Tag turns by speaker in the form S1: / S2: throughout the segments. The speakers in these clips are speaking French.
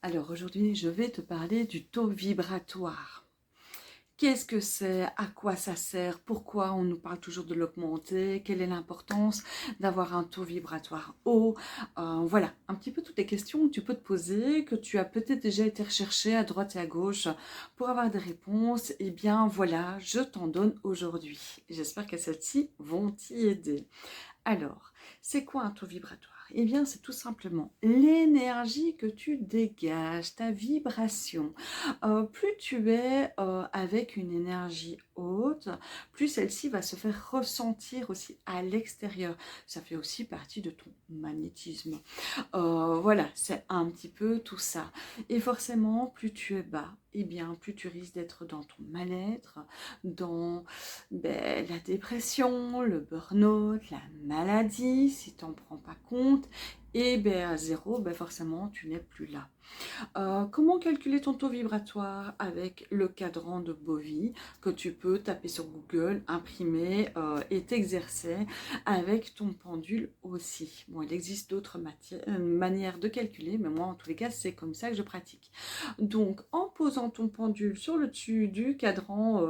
S1: Alors aujourd'hui, je vais te parler du taux vibratoire. Qu'est-ce que c'est? À quoi ça sert? Pourquoi on nous parle toujours de l'augmenter? Quelle est l'importance d'avoir un taux vibratoire haut? Voilà, un petit peu toutes les questions que tu peux te poser, que tu as peut-être déjà été rechercher à droite et à gauche pour avoir des réponses. Eh bien voilà, je t'en donne aujourd'hui. J'espère que celles-ci vont t'y aider. Alors, c'est quoi un taux vibratoire? Eh bien, c'est tout simplement l'énergie que tu dégages, ta vibration. Plus tu es avec une énergie haute, plus celle-ci va se faire ressentir aussi à l'extérieur. Ça fait aussi partie de ton magnétisme. Voilà, c'est un petit peu tout ça. Et forcément, plus tu es bas, eh bien, plus tu risques d'être dans ton mal-être, dans la dépression, le burn-out, la maladie, si tu n'en prends pas compte. Et à zéro, forcément, tu n'es plus là. Comment calculer ton taux vibratoire avec le cadran de Bovie que tu peux taper sur Google, imprimer et t'exercer avec ton pendule aussi. Bon, il existe d'autres manières de calculer, mais moi en tous les cas c'est comme ça que je pratique. Donc en posant ton pendule sur le dessus du cadran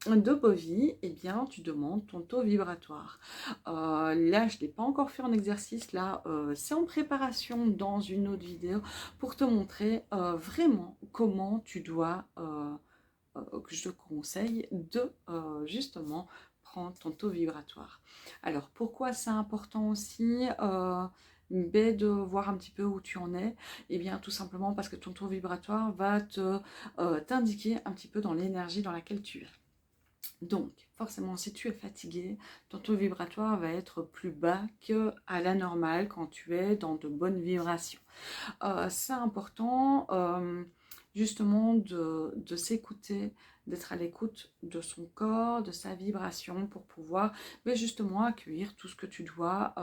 S1: de Bovie, eh bien tu demandes ton taux vibratoire. Là je ne l'ai pas encore fait en exercice, là c'est en préparation dans une autre vidéo pour te montrer vraiment comment tu dois, que je te conseille de justement prendre ton taux vibratoire. Alors pourquoi c'est important aussi de voir un petit peu où tu en es? Eh bien tout simplement parce que ton taux vibratoire va t'indiquer un petit peu dans l'énergie dans laquelle tu es. Donc, forcément, si tu es fatigué, ton taux vibratoire va être plus bas qu'à la normale quand tu es dans de bonnes vibrations. C'est important justement de s'écouter, d'être à l'écoute de son corps, de sa vibration pour pouvoir justement accueillir tout ce que tu dois,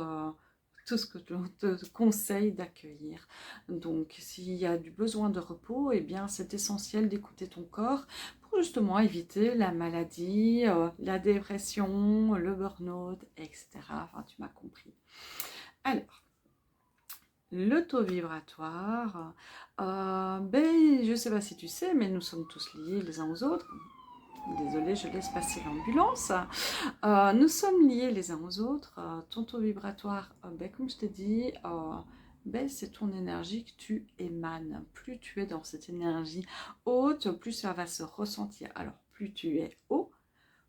S1: tout ce que je te conseille d'accueillir. Donc s'il y a du besoin de repos, eh bien c'est essentiel d'écouter ton corps pour justement éviter la maladie, la dépression, le burn-out, etc. Enfin tu m'as compris. Alors, le taux vibratoire, je ne sais pas si tu sais, mais nous sommes tous liés les uns aux autres. Désolée, je laisse passer l'ambulance. Nous sommes liés les uns aux autres. Ton taux vibratoire, comme je t'ai dit, c'est ton énergie que tu émanes. Plus tu es dans cette énergie haute, plus ça va se ressentir. Alors, plus tu es haut,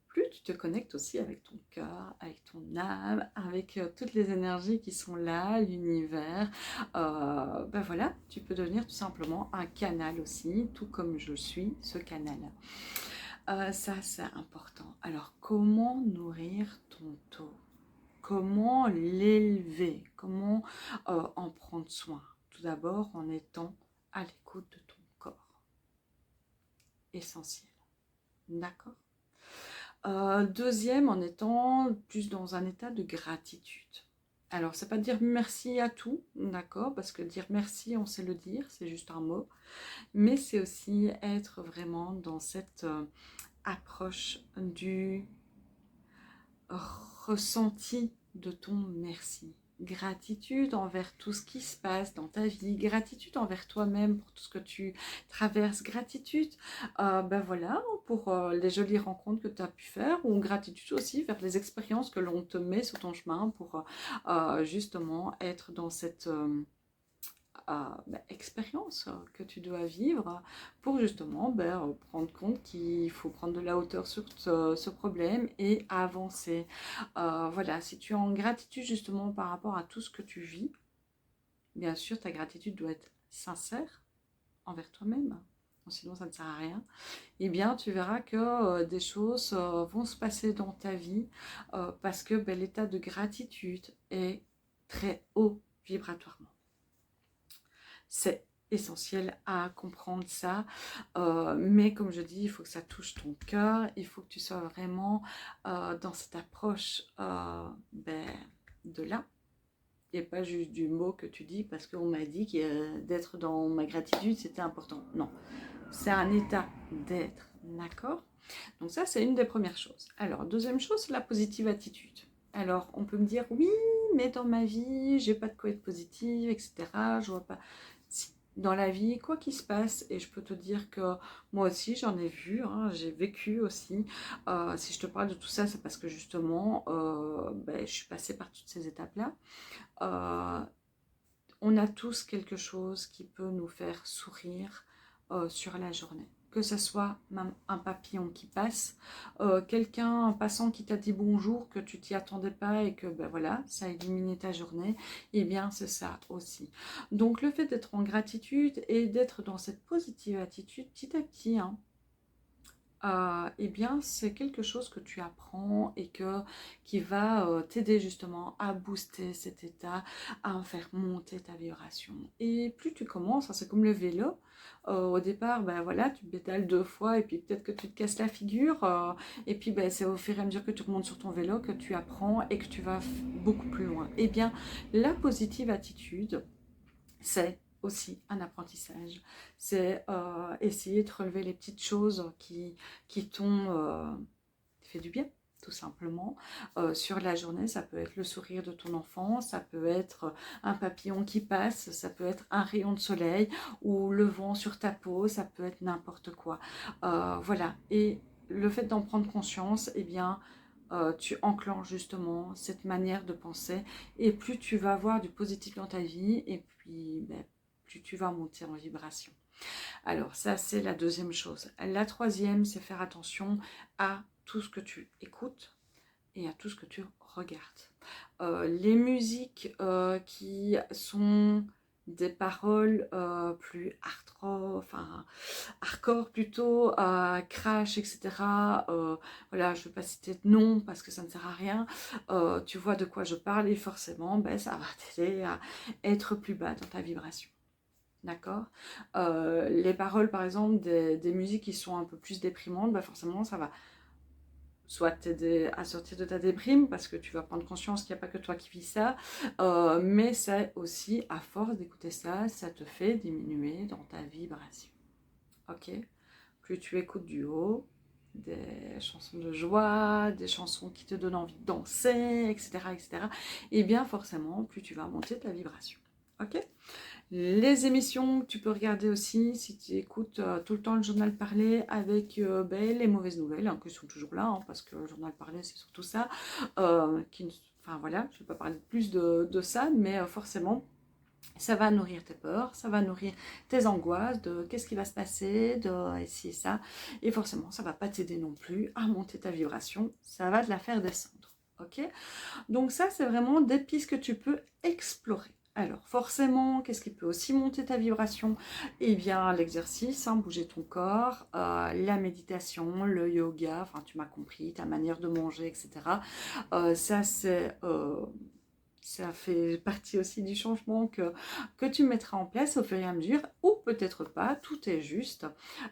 S1: plus tu te connectes aussi avec ton cœur, avec ton âme, avec toutes les énergies qui sont là, l'univers. Voilà, tu peux devenir tout simplement un canal aussi, tout comme je suis ce canal. Ça, c'est important. Alors, comment nourrir ton taux? Comment l'élever? Comment en prendre soin? Tout d'abord, en étant à l'écoute de ton corps. Essentiel. D'accord? Deuxième, en étant plus dans un état de gratitude. Alors, c'est pas dire merci à tout, d'accord? Parce que dire merci, on sait le dire, c'est juste un mot. Mais c'est aussi être vraiment dans cette approche du ressenti de ton merci. Gratitude envers tout ce qui se passe dans ta vie, gratitude envers toi-même pour tout ce que tu traverses, gratitude voilà, pour les jolies rencontres que tu as pu faire, ou gratitude aussi vers les expériences que l'on te met sur ton chemin pour justement être dans cette expérience que tu dois vivre pour justement prendre compte qu'il faut prendre de la hauteur sur ce problème et avancer. Voilà, si tu es en gratitude justement par rapport à tout ce que tu vis, bien sûr ta gratitude doit être sincère envers toi-même, sinon ça ne sert à rien. Eh bien tu verras que des choses vont se passer dans ta vie parce que l'état de gratitude est très haut vibratoirement. C'est essentiel à comprendre ça, mais comme je dis, il faut que ça touche ton cœur, il faut que tu sois vraiment dans cette approche de là, et pas juste du mot que tu dis parce qu'on m'a dit d'être dans ma gratitude c'était important. Non, c'est un état d'être, d'accord? Donc ça c'est une des premières choses. Alors deuxième chose, c'est la positive attitude. Alors on peut me dire oui, mais dans ma vie j'ai pas de quoi être positive, etc. Je vois pas. Si, dans la vie, quoi qu'il se passe, et je peux te dire que moi aussi j'en ai vu, hein, j'ai vécu aussi. Si je te parle de tout ça, c'est parce que justement, ben, je suis passée par toutes ces étapes-là. Euh, on a tous quelque chose qui peut nous faire sourire sur la journée. Que ce soit même un papillon qui passe, quelqu'un en passant qui t'a dit bonjour, que tu t'y attendais pas et que ben voilà, ça a illuminé ta journée, et bien c'est ça aussi. Donc le fait d'être en gratitude et d'être dans cette positive attitude petit à petit, hein, eh bien, c'est quelque chose que tu apprends et qui va t'aider justement à booster cet état, à faire monter ta vibration. Et plus tu commences, hein, c'est comme le vélo. Au départ, ben voilà, tu pédales 2 fois et puis peut-être que tu te casses la figure. Et puis, ben, c'est au fur et à mesure que tu remontes sur ton vélo que tu apprends et que tu vas beaucoup plus loin. Eh bien, la positive attitude, c'est aussi un apprentissage. C'est essayer de relever les petites choses qui t'ont fait du bien, tout simplement. Sur la journée, ça peut être le sourire de ton enfant, ça peut être un papillon qui passe, ça peut être un rayon de soleil ou le vent sur ta peau, ça peut être n'importe quoi. Voilà. Et le fait d'en prendre conscience, eh bien, tu enclenches justement cette manière de penser et plus tu vas avoir du positif dans ta vie et puis ben, plus tu vas monter en vibration. Alors ça c'est la deuxième chose. La troisième, c'est faire attention à tout ce que tu écoutes et à tout ce que tu regardes. Les musiques qui sont des paroles plus hardcore plutôt, crash, etc. Voilà, je ne vais pas citer de nom parce que ça ne sert à rien. Tu vois de quoi je parle et forcément, ben, ça va t'aider à être plus bas dans ta vibration. D'accord. Les paroles, par exemple, des musiques qui sont un peu plus déprimantes, ben forcément, ça va soit t'aider à sortir de ta déprime, parce que tu vas prendre conscience qu'il n'y a pas que toi qui vis ça, mais c'est aussi, à force d'écouter ça, ça te fait diminuer dans ta vibration. Ok. Plus tu écoutes du haut, des chansons de joie, des chansons qui te donnent envie de danser, etc., etc., et bien forcément, plus tu vas monter ta vibration. Ok. Les émissions que tu peux regarder aussi, si tu écoutes tout le temps le journal parlé avec ben, les mauvaises nouvelles, hein, qui sont toujours là, hein, parce que le journal parlé, c'est surtout ça. Enfin voilà, je ne vais pas parler plus de ça, mais forcément, ça va nourrir tes peurs, ça va nourrir tes angoisses de qu'est-ce qui va se passer, de ci et ça. Et forcément, ça ne va pas t'aider non plus à monter ta vibration, ça va te la faire descendre. Ok. Donc ça, c'est vraiment des pistes que tu peux explorer. Alors forcément, qu'est-ce qui peut aussi monter ta vibration? Eh bien l'exercice, hein, bouger ton corps, la méditation, le yoga, enfin tu m'as compris, ta manière de manger, etc. Ça c'est ça fait partie aussi du changement que tu mettras en place au fur et à mesure, ou peut-être pas, tout est juste.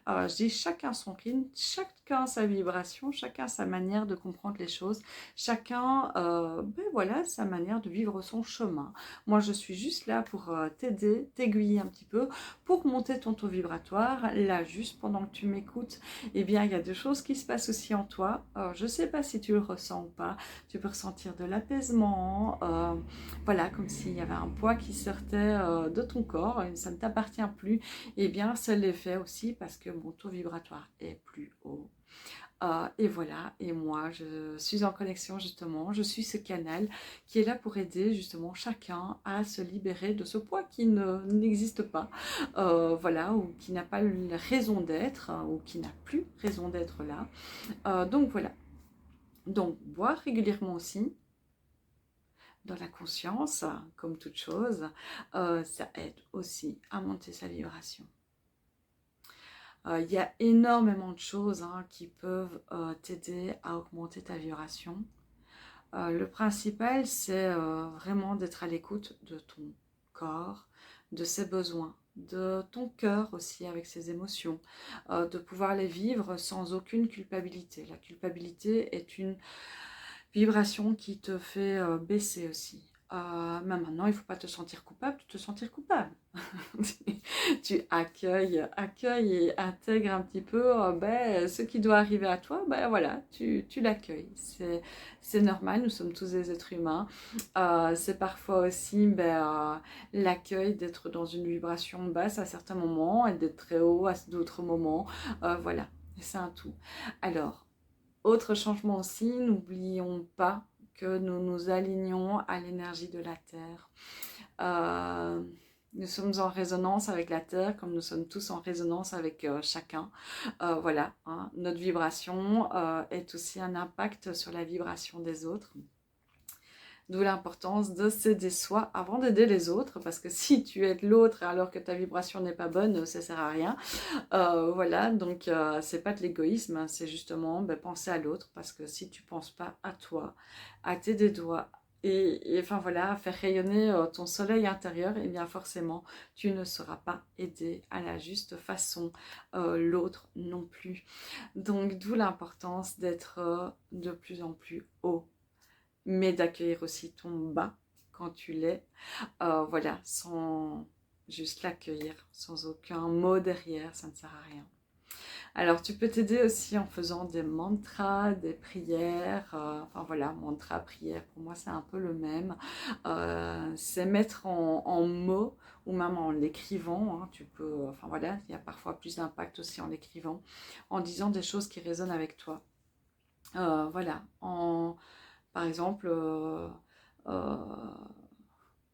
S1: Je dis chacun son rythme, chacun sa vibration, chacun sa manière de comprendre les choses, chacun ben voilà, sa manière de vivre son chemin. Moi, je suis juste là pour t'aider, t'aiguiller un petit peu, pour monter ton taux vibratoire. Là, juste pendant que tu m'écoutes, eh bien, il y a des choses qui se passent aussi en toi. Je ne sais pas si tu le ressens ou pas, tu peux ressentir de l'apaisement, voilà, comme s'il y avait un poids qui sortait de ton corps, et ça ne t'appartient plus, et bien c'est l'effet aussi parce que mon taux vibratoire est plus haut. Et voilà, et moi je suis en connexion justement, je suis ce canal qui est là pour aider justement chacun à se libérer de ce poids qui n'existe pas, voilà, ou qui n'a pas une raison d'être, ou qui n'a plus raison d'être là. Donc voilà, donc boire régulièrement aussi, dans la conscience, comme toute chose, ça aide aussi à monter sa vibration. Il y a énormément de choses hein, qui peuvent t'aider à augmenter ta vibration. Le principal, c'est vraiment d'être à l'écoute de ton corps, de ses besoins, de ton cœur aussi avec ses émotions, de pouvoir les vivre sans aucune culpabilité. La culpabilité est une vibration qui te fait baisser aussi. Mais maintenant, il ne faut pas te sentir coupable, te sentir coupable. tu accueilles et intègres un petit peu ce qui doit arriver à toi, ben voilà, tu l'accueilles. C'est normal, nous sommes tous des êtres humains. C'est parfois aussi l'accueil d'être dans une vibration basse à certains moments et d'être très haut à d'autres moments. Voilà, c'est un tout. Alors, autre changement aussi, n'oublions pas que nous nous alignons à l'énergie de la Terre. Nous sommes en résonance avec la Terre comme nous sommes tous en résonance avec chacun. Voilà, hein, notre vibration est aussi un impact sur la vibration des autres. D'où l'importance de s'aider soi avant d'aider les autres, parce que si tu aides l'autre alors que ta vibration n'est pas bonne, ça sert à rien. Voilà, donc c'est pas de l'égoïsme, hein, c'est justement penser à l'autre, parce que si tu penses pas à toi, à t'aider toi, et enfin voilà, faire rayonner ton soleil intérieur, et bien forcément, tu ne seras pas aidé à la juste façon, l'autre non plus. Donc d'où l'importance d'être de plus en plus haut, mais d'accueillir aussi ton bas quand tu l'es, voilà, sans juste l'accueillir, sans aucun mot derrière, ça ne sert à rien. Alors tu peux t'aider aussi en faisant des mantras, des prières, enfin voilà, mantra, prière, pour moi c'est un peu le même. C'est mettre en mots ou même en l'écrivant, hein, tu peux, enfin voilà, il y a parfois plus d'impact aussi en l'écrivant, en disant des choses qui résonnent avec toi. Voilà, par exemple, euh,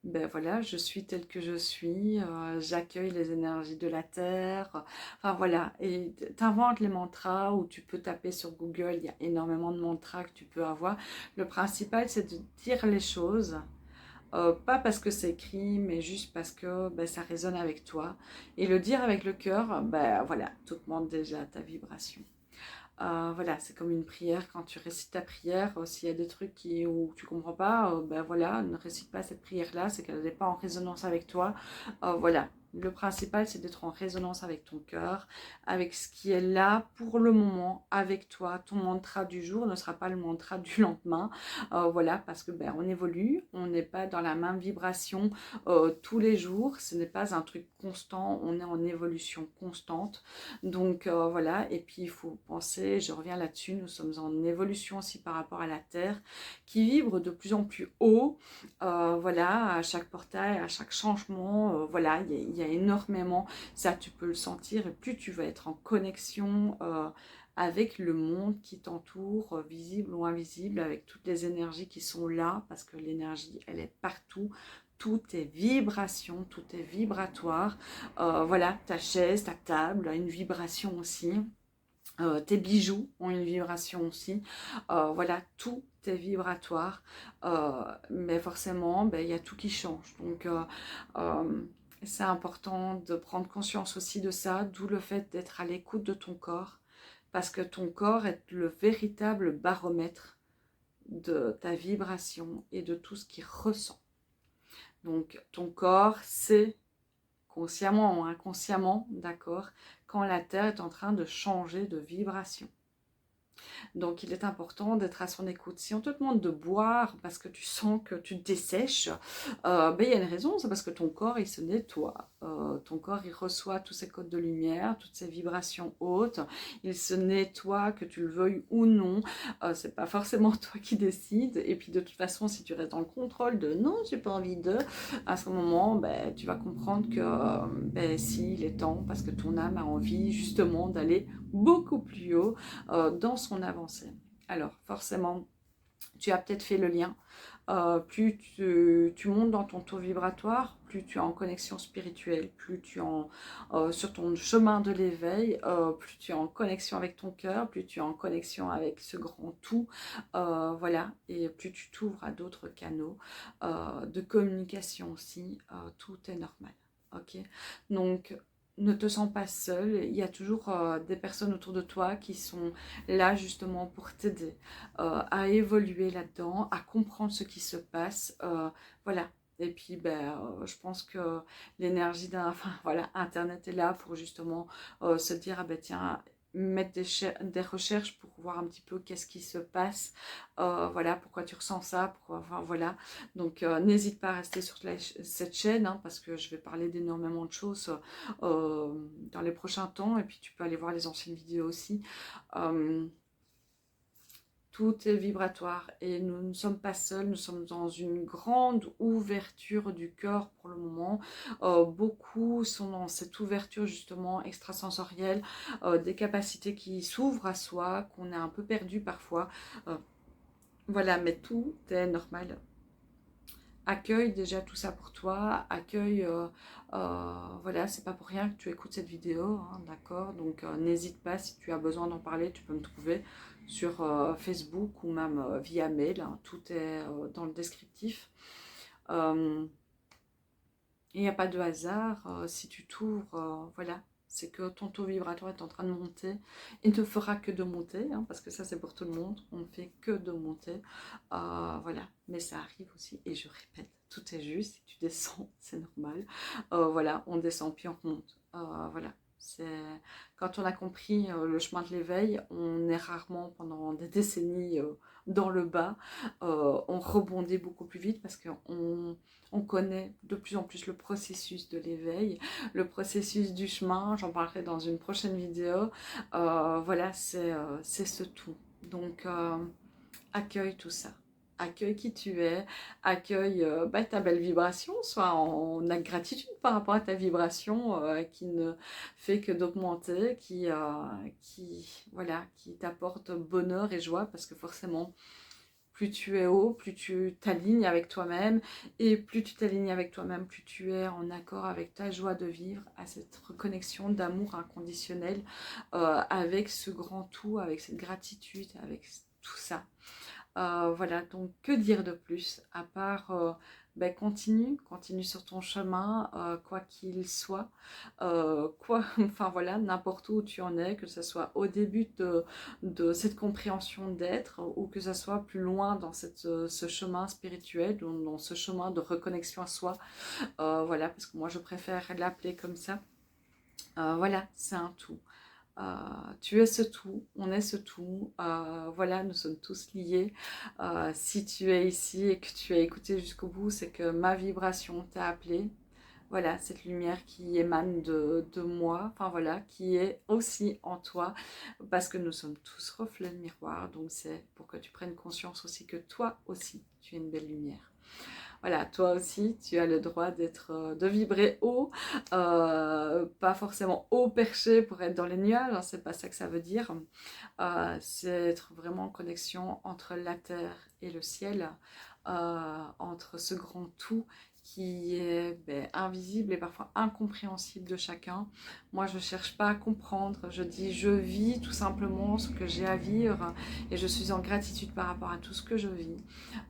S1: ben voilà, je suis telle que je suis, j'accueille les énergies de la terre, enfin voilà, et t'inventes les mantras ou tu peux taper sur Google, il y a énormément de mantras que tu peux avoir. Le principal, c'est de dire les choses, pas parce que c'est écrit, mais juste parce que ça résonne avec toi. Et le dire avec le cœur, voilà, tu augmentes déjà ta vibration. Voilà, c'est comme une prière, quand tu récites ta prière, s'il y a des trucs où tu comprends pas, voilà, ne récite pas cette prière-là, c'est qu'elle n'est pas en résonance avec toi. Voilà, le principal c'est d'être en résonance avec ton cœur, avec ce qui est là pour le moment, avec toi. Ton mantra du jour ne sera pas le mantra du lendemain, voilà, parce que on évolue, on n'est pas dans la même vibration tous les jours, ce n'est pas un truc constant, on est en évolution constante. Donc voilà, et puis il faut penser, je reviens là-dessus, nous sommes en évolution aussi par rapport à la Terre, qui vibre de plus en plus haut, voilà, à chaque portail, à chaque changement, voilà, il y a énormément, ça tu peux le sentir, et plus tu vas être en connexion avec le monde qui t'entoure, visible ou invisible, avec toutes les énergies qui sont là, parce que l'énergie, elle est partout, tout est vibration, tout est vibratoire. Voilà, ta chaise, ta table a une vibration aussi. Tes bijoux ont une vibration aussi. Voilà, tout est vibratoire. Mais forcément, il y a tout qui change. Donc, c'est important de prendre conscience aussi de ça, d'où le fait d'être à l'écoute de ton corps. Parce que ton corps est le véritable baromètre de ta vibration et de tout ce qu'il ressent. Donc, ton corps, c'est consciemment ou inconsciemment, d'accord, quand la Terre est en train de changer de vibration. Donc il est important d'être à son écoute. Si on te demande de boire parce que tu sens que tu te dessèches, il y a une raison, c'est parce que ton corps il se nettoie. Ton corps il reçoit tous ces codes de lumière, toutes ces vibrations hautes, il se nettoie, que tu le veuilles ou non. C'est pas forcément toi qui décides. Et puis de toute façon, si tu restes dans le contrôle de non, j'ai pas envie de, à ce moment, tu vas comprendre que si, il est temps, parce que ton âme a envie justement d'aller beaucoup plus haut dans son avancée. Alors forcément, tu as peut-être fait le lien. Plus tu montes dans ton taux vibratoire, plus tu es en connexion spirituelle, plus tu es sur ton chemin de l'éveil, plus tu es en connexion avec ton cœur, plus tu es en connexion avec ce grand tout, voilà, et plus tu t'ouvres à d'autres canaux de communication aussi, tout est normal, ok. Donc ne te sens pas seul, il y a toujours des personnes autour de toi qui sont là justement pour t'aider à évoluer là-dedans, à comprendre ce qui se passe, voilà. Et puis je pense que l'énergie d'un, enfin voilà, Internet est là pour justement se dire, ah tiens, mettre des recherches pour voir un petit peu qu'est-ce qui se passe, voilà, pourquoi tu ressens ça, pourquoi, enfin, voilà. Donc n'hésite pas à rester sur cette chaîne, hein, parce que je vais parler d'énormément de choses dans les prochains temps, et puis tu peux aller voir les anciennes vidéos aussi. Tout est vibratoire et nous ne sommes pas seuls, nous sommes dans une grande ouverture du cœur pour le moment. Beaucoup sont dans cette ouverture justement extrasensorielle, des capacités qui s'ouvrent à soi, qu'on est un peu perdu parfois. Voilà, mais tout est normal. Accueille déjà tout ça pour toi, accueille, voilà, c'est pas pour rien que tu écoutes cette vidéo, hein, d'accord? Donc n'hésite pas, si tu as besoin d'en parler, tu peux me trouver sur Facebook ou même via mail, hein, tout est dans le descriptif. Il n'y a pas de hasard, si tu t'ouvres, voilà, c'est que ton taux vibratoire est en train de monter. Il ne fera que de monter, hein, parce que ça c'est pour tout le monde, on ne fait que de monter. Voilà, mais ça arrive aussi, et je répète, tout est juste, si tu descends, c'est normal. Voilà, on descend puis on remonte. Voilà, quand on a compris le chemin de l'éveil, on est rarement pendant des décennies dans le bas. On rebondit beaucoup plus vite parce qu'on connaît de plus en plus le processus de l'éveil, le processus du chemin. J'en parlerai dans une prochaine vidéo. Voilà, c'est ce tout. Donc, accueille tout ça. Accueille qui tu es, accueille ta belle vibration, sois en gratitude par rapport à ta vibration qui ne fait que d'augmenter, voilà, qui t'apporte bonheur et joie, parce que forcément, plus tu es haut, plus tu t'alignes avec toi-même, et plus tu t'alignes avec toi-même, plus tu es en accord avec ta joie de vivre, à cette reconnexion d'amour inconditionnel, avec ce grand tout, avec cette gratitude, avec tout ça. Voilà, donc que dire de plus à part continue sur ton chemin, quoi qu'il soit, enfin voilà, n'importe où tu en es, que ce soit au début de cette compréhension d'être, ou que ce soit plus loin dans ce chemin spirituel, dans ce chemin de reconnexion à soi, voilà, parce que moi je préfère l'appeler comme ça. Voilà, c'est un tout. Tu es ce tout, on est ce tout, voilà, nous sommes tous liés. Si tu es ici et que tu as écouté jusqu'au bout, c'est que ma vibration t'a appelé. Voilà, cette lumière qui émane de moi, enfin voilà, qui est aussi en toi, parce que nous sommes tous reflets de miroir, donc c'est pour que tu prennes conscience aussi que toi aussi, tu es une belle lumière. Voilà, toi aussi, tu as le droit de vibrer haut, pas forcément haut perché pour être dans les nuages, hein, c'est pas ça que ça veut dire. C'est être vraiment en connexion entre la terre et le ciel, entre ce grand tout qui est invisible et parfois incompréhensible de chacun. Moi, je ne cherche pas à comprendre, je dis je vis tout simplement ce que j'ai à vivre, et je suis en gratitude par rapport à tout ce que je vis.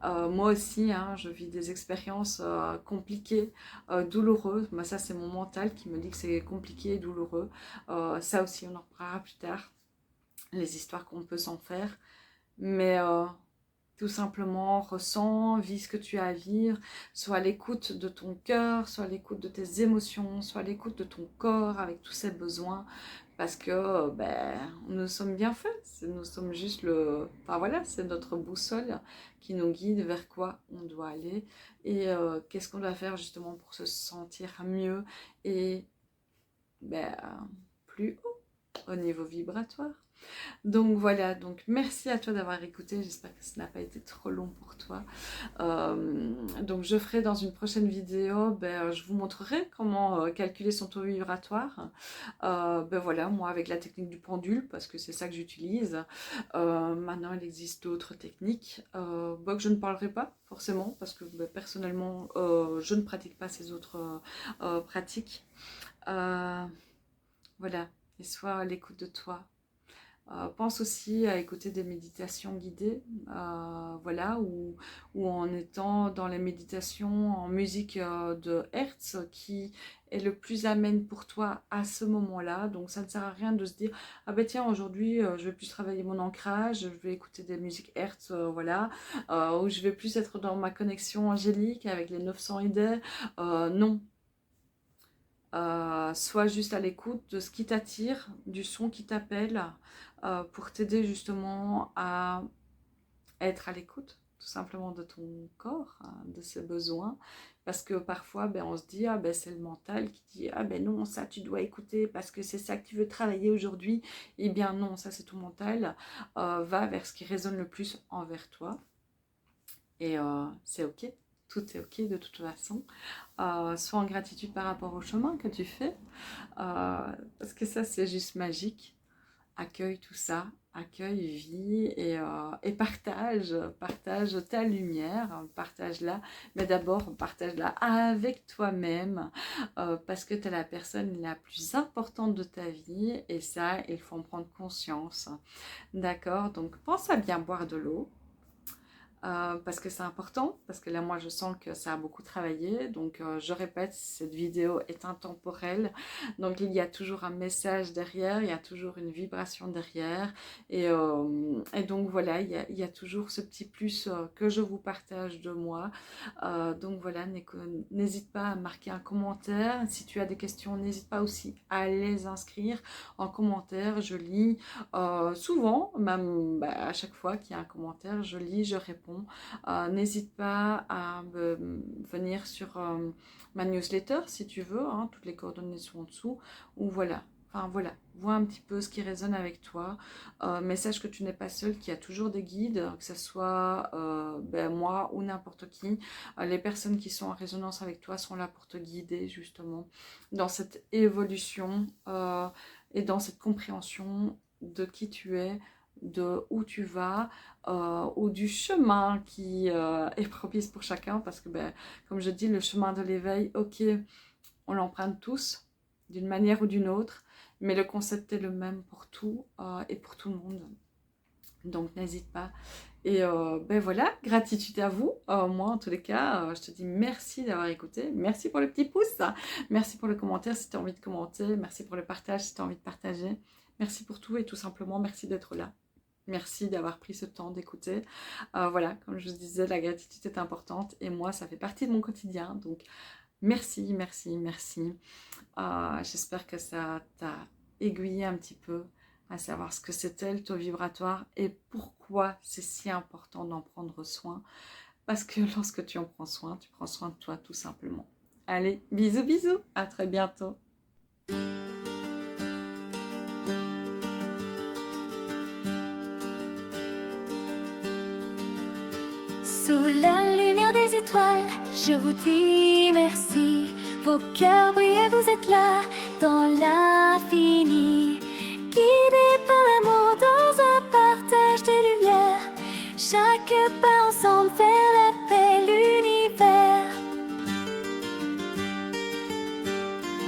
S1: Moi aussi, hein, je vis des expériences compliquées, douloureuses. Moi, ça, c'est mon mental qui me dit que c'est compliqué et douloureux. Ça aussi, on en reparlera plus tard, les histoires qu'on peut s'en faire. Mais tout simplement, ressens, vis ce que tu as à vivre, sois à l'écoute de ton cœur, sois à l'écoute de tes émotions, sois à l'écoute de ton corps avec tous ses besoins, parce que nous sommes bien faits, nous sommes juste enfin voilà, c'est notre boussole qui nous guide vers quoi on doit aller, et qu'est-ce qu'on doit faire justement pour se sentir mieux et plus haut au niveau vibratoire. Donc voilà, donc merci à toi d'avoir écouté, j'espère que ça n'a pas été trop long pour toi. Donc je ferai dans une prochaine vidéo, je vous montrerai comment calculer son taux vibratoire. Voilà, moi avec la technique du pendule, parce que c'est ça que j'utilise. Maintenant il existe d'autres techniques que je ne parlerai pas forcément, parce que personnellement je ne pratique pas ces autres pratiques. Voilà, et sois à l'écoute de toi. Pense aussi à écouter des méditations guidées, voilà, ou en étant dans les méditations en musique de Hertz, qui est le plus amène pour toi à ce moment-là. Donc ça ne sert à rien de se dire ah ben tiens, aujourd'hui je vais plus travailler mon ancrage, je vais écouter des musiques Hertz, voilà, ou je vais plus être dans ma connexion angélique avec les 900 idées. Non. Sois juste à l'écoute de ce qui t'attire, du son qui t'appelle, pour t'aider justement à être à l'écoute tout simplement de ton corps, hein, de ses besoins, parce que parfois on se dit, ah c'est le mental qui dit, ah non, ça tu dois écouter parce que c'est ça que tu veux travailler aujourd'hui. Eh bien non, ça c'est ton mental. Va vers ce qui résonne le plus envers toi, et c'est ok, tout est ok de toute façon. Sois en gratitude par rapport au chemin que tu fais, parce que ça c'est juste magique. Accueille tout ça, accueille, vis, et partage ta lumière, partage-la, mais d'abord partage-la avec toi-même, parce que tu es la personne la plus importante de ta vie, et ça, il faut en prendre conscience. D'accord? Donc pense à bien boire de l'eau. Parce que c'est important, parce que là moi je sens que ça a beaucoup travaillé, donc je répète, cette vidéo est intemporelle, donc il y a toujours un message derrière, il y a toujours une vibration derrière, et donc voilà, il y a toujours ce petit plus que je vous partage de moi. Donc voilà, n'hésite pas à marquer un commentaire, si tu as des questions, n'hésite pas aussi à les inscrire en commentaire, je lis souvent, même à chaque fois qu'il y a un commentaire, je lis, je réponds. N'hésite pas à venir sur ma newsletter si tu veux, hein, toutes les coordonnées sont en dessous, ou voilà. Enfin voilà, vois un petit peu ce qui résonne avec toi, mais sache que tu n'es pas seul, qu'il y a toujours des guides, que ce soit moi ou n'importe qui. Les personnes qui sont en résonance avec toi sont là pour te guider justement dans cette évolution et dans cette compréhension de qui tu es, de où tu vas, ou du chemin qui est propice pour chacun, parce que comme je dis, le chemin de l'éveil, ok, on l'emprunte tous d'une manière ou d'une autre, mais le concept est le même pour tout et pour tout le monde. Donc n'hésite pas. Et voilà, gratitude à vous. Moi, en tous les cas, je te dis merci d'avoir écouté. Merci pour le petit pouce. Merci pour le commentaire si tu as envie de commenter. Merci pour le partage si tu as envie de partager. Merci pour tout, et tout simplement, merci d'être là. Merci d'avoir pris ce temps d'écouter. Voilà, comme je vous disais, la gratitude est importante, et moi, ça fait partie de mon quotidien. Donc, merci, merci, merci. J'espère que ça t'a aiguillé un petit peu à savoir ce que c'était le taux vibratoire et pourquoi c'est si important d'en prendre soin. Parce que lorsque tu en prends soin, tu prends soin de toi tout simplement. Allez, bisous, bisous, à très bientôt.
S2: Sous la lumière des étoiles, je vous dis merci. Vos cœurs brillent, vous êtes là, dans l'infini. Guidés par l'amour dans un partage de lumière. Chaque pas ensemble vers la paix, l'univers.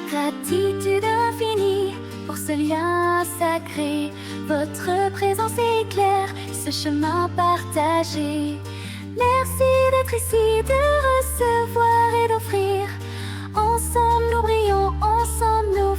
S2: Gratitude infinie pour ce lien sacré. Votre présence éclaire ce chemin partagé. Merci d'être ici, de recevoir et d'offrir. Ensemble nous brillons, ensemble nous